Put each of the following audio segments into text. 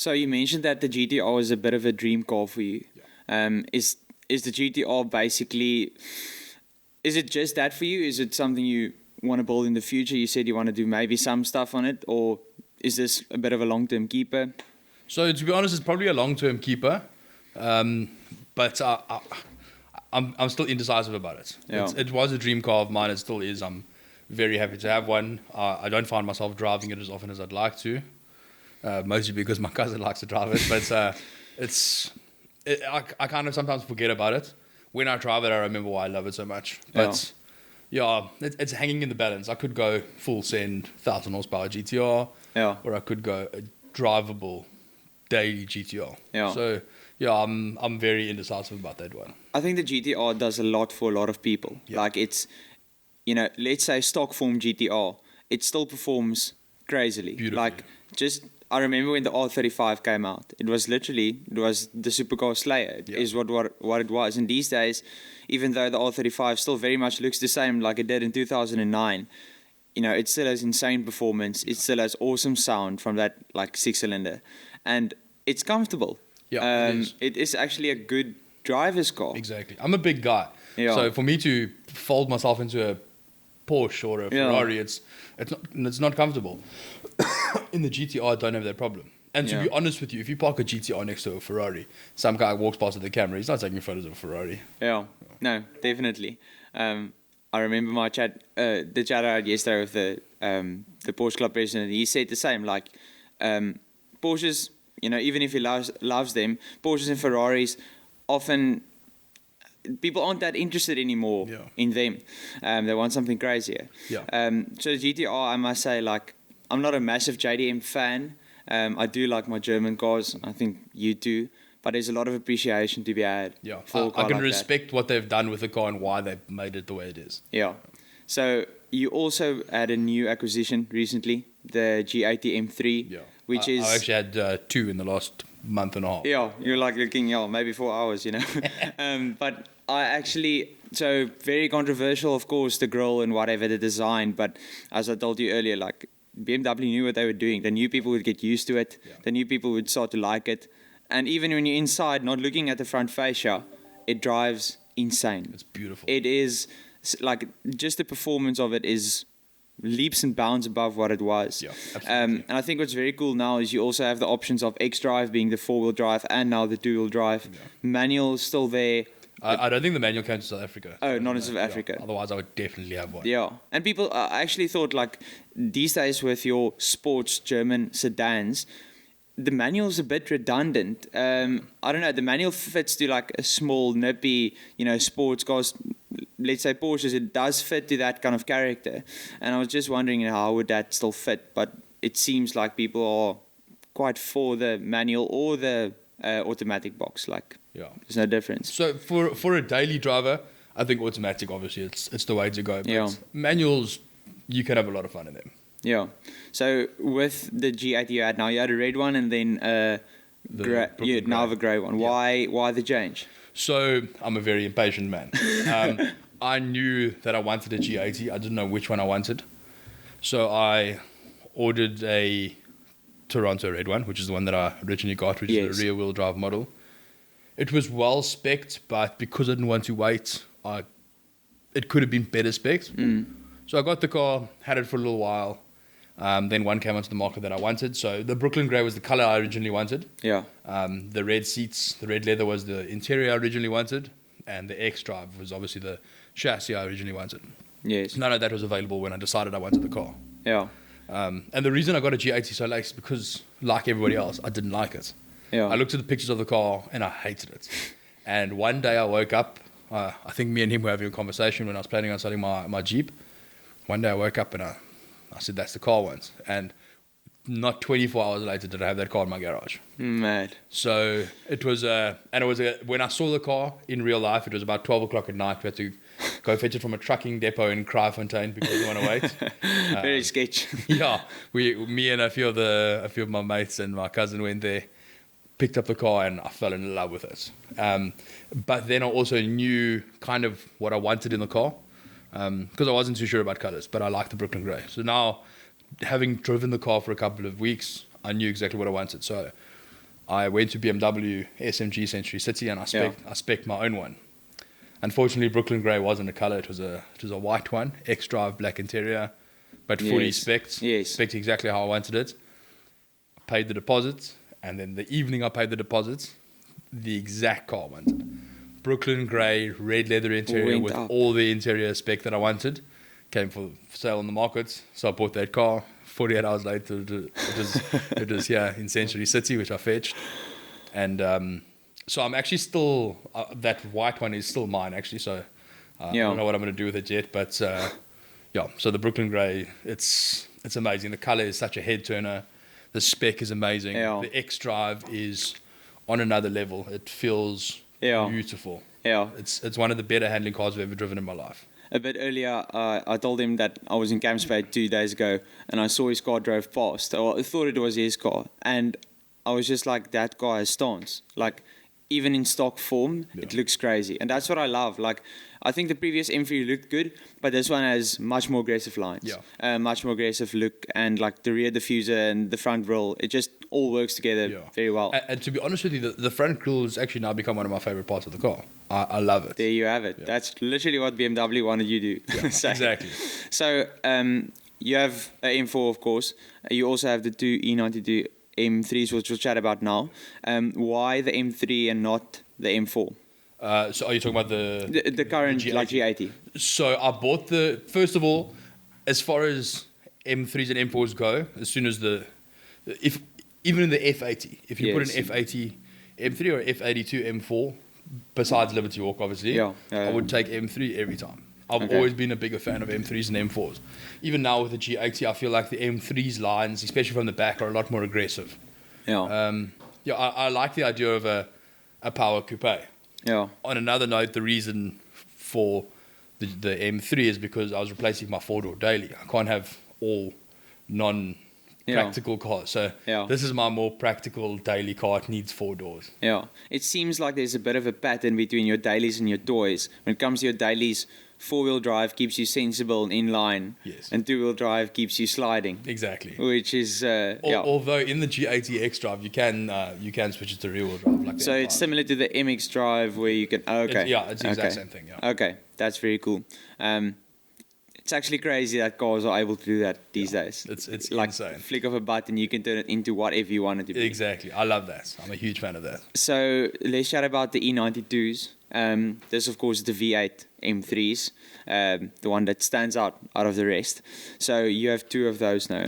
So you mentioned that the GTR is a bit of a dream car for you. Yeah. Is the GTR basically, is it just that for you? Is it something you want to build in the future? You said you want to do maybe some stuff on it, or is this a bit of a long-term keeper? So to be honest, it's probably a long-term keeper, but I'm still indecisive about it. Yeah. It was a dream car of mine. It still is. I'm very happy to have one. I don't find myself driving it as often as I'd like to, mostly because my cousin likes to drive it. But I kind of sometimes forget about it. When I drive it, I remember why I love it so much. But it's hanging in the balance. I could go full send 1,000 horsepower GTR, or I could go a drivable daily GTR. Yeah. So I'm very indecisive about that one. I think the GTR does a lot for a lot of people. Yeah. Like it's, let's say stock form GTR, it still performs crazily. Beautifully. Like I remember when the R35 came out, it was the supercar slayer, is what it was. And these days, even though the R35 still very much looks the same like it did in 2009, it still has insane performance. It still has awesome sound from that like 6-cylinder, and it's comfortable. Yeah, it is actually a good driver's car. Exactly. I'm a big guy. Yeah. So for me to fold myself into a Porsche or a Ferrari, it's not comfortable. In the GTR, I don't have that problem. And to be honest with you, if you park a GTR next to a Ferrari, some guy walks past with the camera, he's not taking photos of a Ferrari. Yeah, no, definitely. I remember the chat I had yesterday with the Porsche Club president. He said the same, like Porsches, even if he loves them, Porsches and Ferraris, often people aren't that interested anymore in them. They want something crazier. Yeah. So the GTR, I must say, like, I'm not a massive JDM fan. I do like my German cars. I think you do. But there's a lot of appreciation to be had. Yeah, for a car I can like respect what they've done with the car and why they've made it the way it is. Yeah. So you also had a new acquisition recently, the G80 M3, which is... I actually had 2 in the last month and a half. Yeah, you're like looking, maybe 4 hours, But I actually... So very controversial, of course, the grille and whatever, the design. But as I told you earlier, like BMW knew what they were doing. The new people would get used to it. Yeah. The new people would start to like it. And even when you're inside, not looking at the front fascia, it drives insane. It's beautiful. It is, like, just the performance of it is leaps and bounds above what it was. Yeah, absolutely. And I think what's very cool now is you also have the options of X-Drive being the 4-wheel drive and now the 2-wheel drive. Yeah. Manual is still there. I don't think the manual came to South Africa. Oh, not in South Africa. Otherwise, I would definitely have one. Yeah. And people, I actually thought, like, these days with your sports German sedans, the manual's a bit redundant. I don't know, the manual fits to like a small, nippy, sports cars. Let's say Porsches, it does fit to that kind of character. And I was just wondering how would that still fit. But it seems like people are quite for the manual or the automatic box. Like, there's no difference. So for a daily driver, I think automatic, obviously, it's the way to go. But manuals, you can have a lot of fun in them. Yeah. So with the G80 you had a red one and then now have a grey one. Yeah. Why the change? So I'm a very impatient man. I knew that I wanted a G80. I didn't know which one I wanted. So I ordered a Toronto red one, which is the one that I originally got, which is the rear wheel drive model. It was well spec'd, but because I didn't want to wait, it could have been better spec'd. So I got the car, had it for a little while. Then one came onto the market that I wanted. So the Brooklyn Grey was the color I originally wanted. Yeah. The red seats, the red leather was the interior I originally wanted. And the X-Drive was obviously the chassis I originally wanted. Yes. None of that was available when I decided I wanted the car. Yeah. And the reason I got a G80 so late is because, like everybody else, I didn't like it. Yeah. I looked at the pictures of the car and I hated it. And one day I woke up, I think me and him were having a conversation when I was planning on selling my Jeep. One day I woke up and I said, that's the car I want. And not 24 hours later did I have that car in my garage. Mad. So it was, when I saw the car in real life, it was about 12 o'clock at night. We had to go fetch it from a trucking depot in Kraaifontein because we want to wait. Very sketch. Yeah, me and a few of my mates and my cousin went there, picked up the car, and I fell in love with it. But then I also knew kind of what I wanted in the car. Because I wasn't too sure about colours, but I liked the Brooklyn Grey. So now, having driven the car for a couple of weeks, I knew exactly what I wanted. So I went to BMW SMG Century City and I spec'd my own one. Unfortunately, Brooklyn Grey wasn't a color. It was a white one, X-Drive black interior, but fully spec'd. Yes. Spec'd exactly how I wanted it. I paid the deposit, and then the evening I paid the deposit, the exact car I wanted. Brooklyn Grey, red leather interior with all the interior spec that I wanted. Came for sale on the market, so I bought that car. 48 hours later, it was here in Century City, which I fetched. And so I'm actually still, that white one is still mine, actually. So I don't know what I'm going to do with it yet. But so the Brooklyn Grey, it's amazing. The color is such a head turner. The spec is amazing. Yeah. The X-Drive is on another level. It feels beautiful. Yeah. It's one of the better handling cars I've ever driven in my life. A bit earlier, I told him that I was in Campspade 2 days ago, and I saw his car drove past. I thought it was his car, and I was just like, that guy has stance. Like, even in stock form, it looks crazy. And that's what I love. Like, I think the previous M3 looked good, but this one has much more aggressive lines. Much more aggressive look, and like the rear diffuser and the front grille, it just all works together very well. And to be honest with you, the front grille has actually now become one of my favorite parts of the car. I love it. There you have it. That's literally what BMW wanted you to do. Exactly. So you have an M4, of course. You also have the two E92 M3s, which we'll chat about now. Why the M3 and not the M4? So are you talking about the current G80? like G80? So I bought first of all, as far as M3s and M4s go, as soon as even in the F80, if you put an F80 M3 or F82 M4, besides Liberty Walk, obviously, I would take M3 every time. I've always been a bigger fan of M3s and M4s. Even now with the G80, I feel like the M3's lines, especially from the back, are a lot more aggressive. I like the idea of a power coupe. On another note, the reason for the M3 is because I was replacing my four-door daily. I can't have all non-practical cars. So this is my more practical daily car. It needs four doors. It seems like there's a bit of a pattern between your dailies and your toys. When it comes to your dailies, four-wheel drive keeps you sensible and in line, and two-wheel drive keeps you sliding. Exactly. Which is although in the G80 X-Drive you can switch it to rear-wheel drive. Like so it's similar to the MX Drive where you can. It's the exact same thing. Okay, that's very cool. It's actually crazy that cars are able to do that these days. It's like insane. Flick of a button, you can turn it into whatever you want it to be. Exactly. I love that. I'm a huge fan of that. So let's chat about the E92s. This, of course, the V8 M3s, the one that stands out of the rest. So you have two of those now.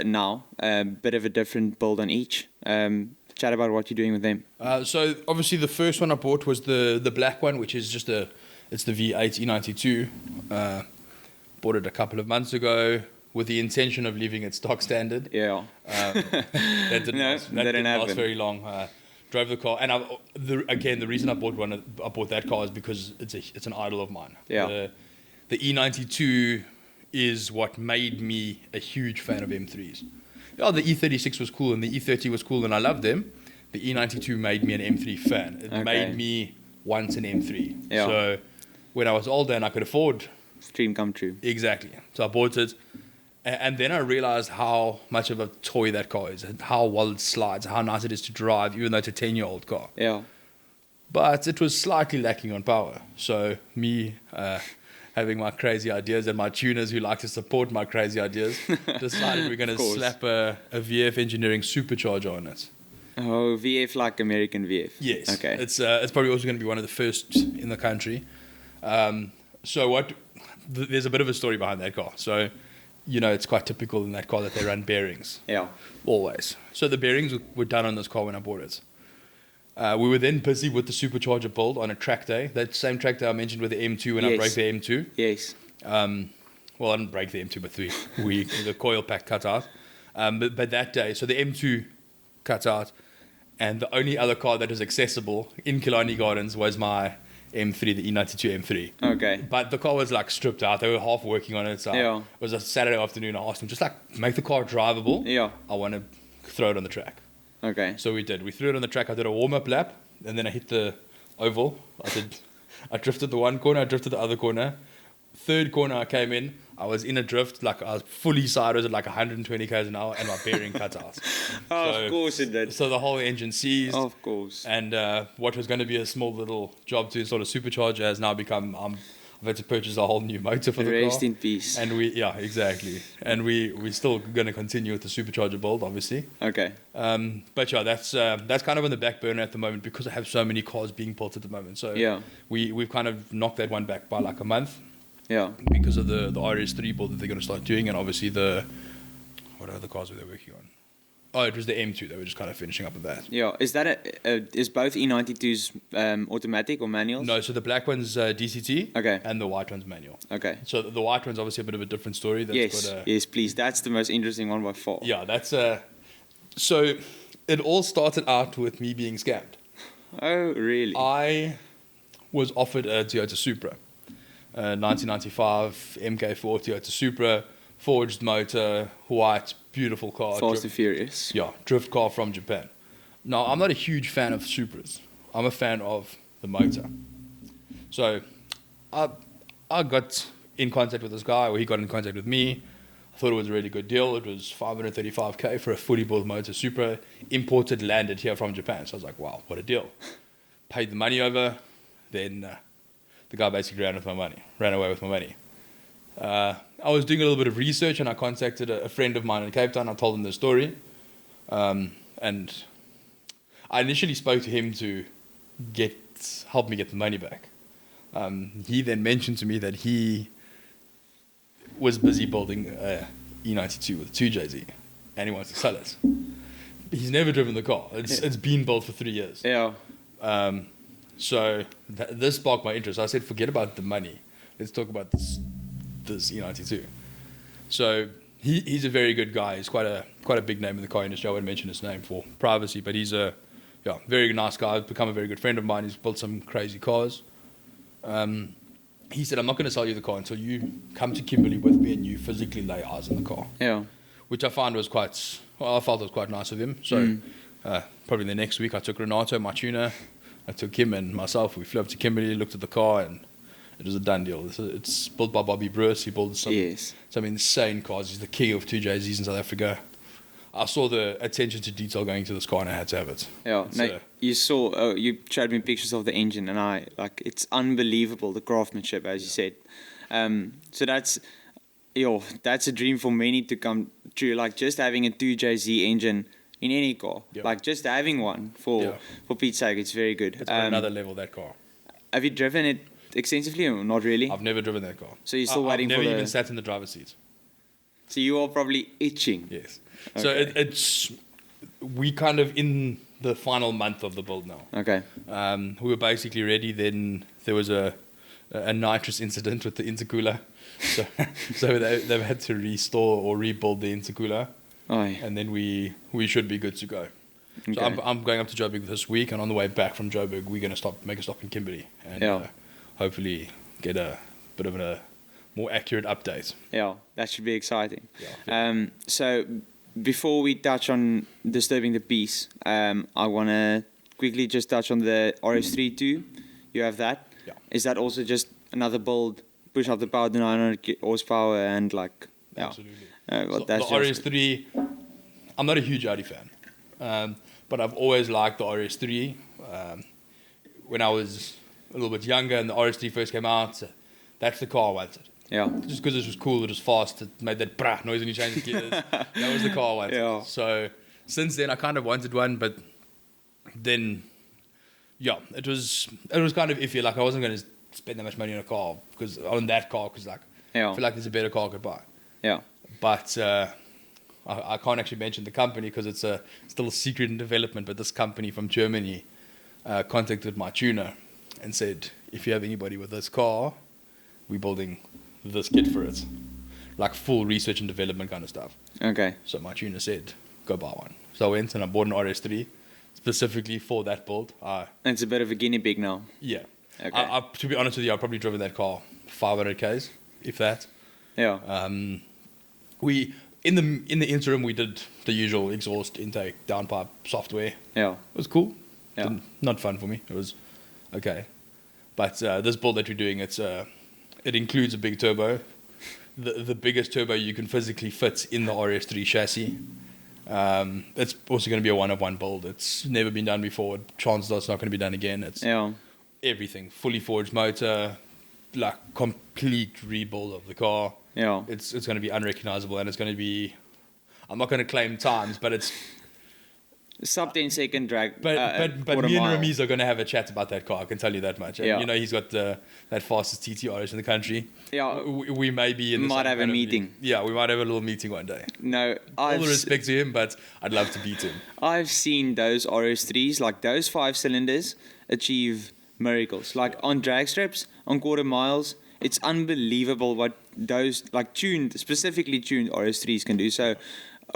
Now, bit of a different build on each. Chat about what you're doing with them. So obviously the first one I bought was the black one, which is just it's the V8 E92. Bought it a couple of months ago with the intention of leaving it stock standard. That didn't last very long. Drove the car, and the reason I bought that car is because it's an idol of mine. The E92 is what made me a huge fan of M3s. The E36 was cool and the E30 was cool and I loved them. The E92 made me an M3 fan. It made me want an M3. So when I was older and I could afford, dream come true. Exactly. So I bought it. And then I realized how much of a toy that car is, and how well it slides, how nice it is to drive, even though it's a 10-year-old car. But it was slightly lacking on power. So me having my crazy ideas and my tuners who like to support my crazy ideas decided we're going to slap a VF Engineering supercharger on it. Oh, VF like American VF. Yes. Okay. It's probably also going to be one of the first in the country. There's a bit of a story behind that car. So, it's quite typical in that car that they run bearings. Always. So the bearings were done on this car when I bought it. We were then busy with the supercharger build on a track day. That same track day I mentioned with the M2 when I broke the M2. Yes. Well, I didn't break the M2, but the coil pack cut out. But that day, so the M2 cut out, and the only other car that was accessible in Killarney Gardens was my M3, the E92 M3. Okay. But the car was like stripped out. They were half working on it. So it was a Saturday afternoon. I asked them, just like make the car drivable. I want to throw it on the track. Okay. So we did. We threw it on the track. I did a warm-up lap, and then I hit the oval. I drifted the one corner, I drifted the other corner, third corner I came in, I was in a drift, like I was fully sideways at like 120 km an hour, and my bearing cut out. Of course it did. So the whole engine seized. Of course. And what was going to be a small little job to install a supercharger has now become, I've had to purchase a whole new motor for the car. Rest in peace. And exactly. And we're still going to continue with the supercharger build, obviously. Okay. But yeah, that's kind of on the back burner at the moment because I have so many cars being built at the moment. So Yeah. we've kind of knocked that one back by like a month. Yeah. Because of the RS3 build that they're going to start doing, and obviously what other cars were they working on? Oh, it was the M2. They were just kind of finishing up with that. Yeah. Is that is both E92s automatic or manuals? No, so the black one's DCT, Okay. and the white one's manual. Okay. So the white one's obviously a bit of a different story. Yes, please. That's the most interesting one by far. Yeah, that's so it all started out with me being scammed. Oh, really? I was offered a Toyota Supra. 1995 MK4 Toyota Supra, forged motor, white, beautiful car. Fast and Furious. Yeah, drift car from Japan. Now, I'm not a huge fan of Supras. I'm a fan of the motor. So, I got in contact with this guy, or he got in contact with me. I thought it was a really good deal. It was 535k for a fully built motor Supra, imported, landed here from Japan. So I was like, wow, what a deal. Paid the money over, then the guy basically ran away with my money. I was doing a little bit of research and I contacted a friend of mine in Cape Town. I told him the story. And I initially spoke to him to help me get the money back. He then mentioned to me that he was busy building a E92 with a 2JZ and he wants to sell it. He's never driven the car. It's been built for 3 years. Yeah. So this sparked my interest. I said, forget about the money. Let's talk about this E92. So he's a very good guy. He's quite a big name in the car industry. I won't mention his name for privacy, but he's a very nice guy. He's become a very good friend of mine. He's built some crazy cars. He said, I'm not going to sell you the car until you come to Kimberley with me and you physically lay eyes on the car. Yeah. Which I felt was quite nice of him. So probably the next week I took Renato, my tuner. I took him and myself. We flew up to Kimberley, looked at the car, and it was a done deal. It's built by Bobby Bruce. He builds some insane cars. He's the king of 2JZs in South Africa. I saw the attention to detail going to this car, and I had to have it. Yeah. You showed me pictures of the engine, and it's unbelievable, the craftsmanship, as you said. So that's a dream for many to come true. Like just having a 2JZ engine in any car, like just having one for Pete's sake, it's very good. It's another level, that car. Have you driven it extensively or not really? I've never driven that car. So you're still waiting for I've never even sat in the driver's seat. So you are probably itching. Yes. Okay. So we kind of in the final month of the build now. Okay. We were basically ready. Then there was a nitrous incident with the intercooler. So they've had to restore or rebuild the intercooler. And then we should be good to go. Okay. So I'm going up to Joburg this week, and on the way back from Joburg, we're going to make a stop in Kimberley and hopefully get a bit of a more accurate update. Yeah, that should be exciting. Yeah, so before we touch on Disturbing the Peace, I want to quickly just touch on the RS3 too. You have that? Yeah. Is that also just another build, push up the power to 900 horsepower and like... Yeah. Absolutely. So the RS3, I'm not a huge Audi fan, but I've always liked the RS3. When I was a little bit younger and the RS3 first came out, that's the car I wanted. Yeah. Just because it was cool, it was fast, it made that brah noise when you change the gears. That was the car I wanted. Yeah. So since then, I kind of wanted one, but then, it was kind of iffy. Like I wasn't going to spend that much money on that car because I feel like there's a better car I could buy. Yeah. But I can't actually mention the company because it's still a secret in development. But this company from Germany contacted my tuner and said, if you have anybody with this car, we're building this kit for it. Like full research and development kind of stuff. Okay. So my tuner said, go buy one. So I went and I bought an RS3 specifically for that build. And it's a bit of a guinea pig now. Yeah. Okay. To be honest with you, I've probably driven that car 500 Ks, if that. Yeah. We in the interim we did the usual exhaust intake downpipe software. Yeah. It was cool. Yeah. Not fun for me. It was okay. But this build that we're doing, it's It includes a big turbo, the biggest turbo you can physically fit in the RS3 chassis. It's also going to be a one-of-one build. It's never been done before. Chances are it's not going to be done again. It's everything. Fully forged motor, like complete rebuild of the car. Yeah. It's going to be unrecognizable, and it's going to be, I'm not going to claim times, but it's sub 10 second drag. But me and mile. Ramiz are going to have a chat about that car. I can tell you that much. And, Yeah. you know, he's got that fastest TTRs in the country. Yeah. We may be in the Might same have a kind of meeting. league. Yeah, we might have a little meeting one day. No, All the respect to him, but I'd love to beat him. I've seen those RS3s, like those 5 cylinders, achieve miracles. Like on drag strips, on quarter miles, it's unbelievable what those like specifically tuned RS3s can do. So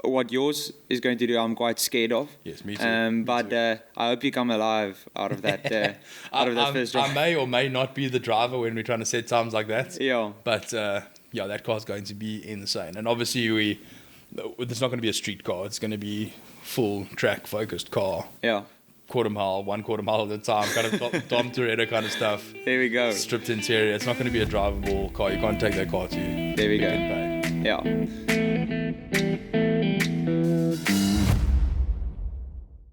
what yours is going to do, I'm quite scared of. Yes, me too. But I hope you come alive out of that. Out of that first drive. I may or may not be the driver when we're trying to set times like that. Yeah. But yeah, that car's going to be insane. And obviously, it's not going to be a street car. It's going to be full track focused car. Yeah. Quarter mile at a time, kind of Dom Toretto kind of stuff. There we go. Stripped interior. It's not going to be a drivable car. You can't take that car to. There we go. Pick n Pay. Yeah.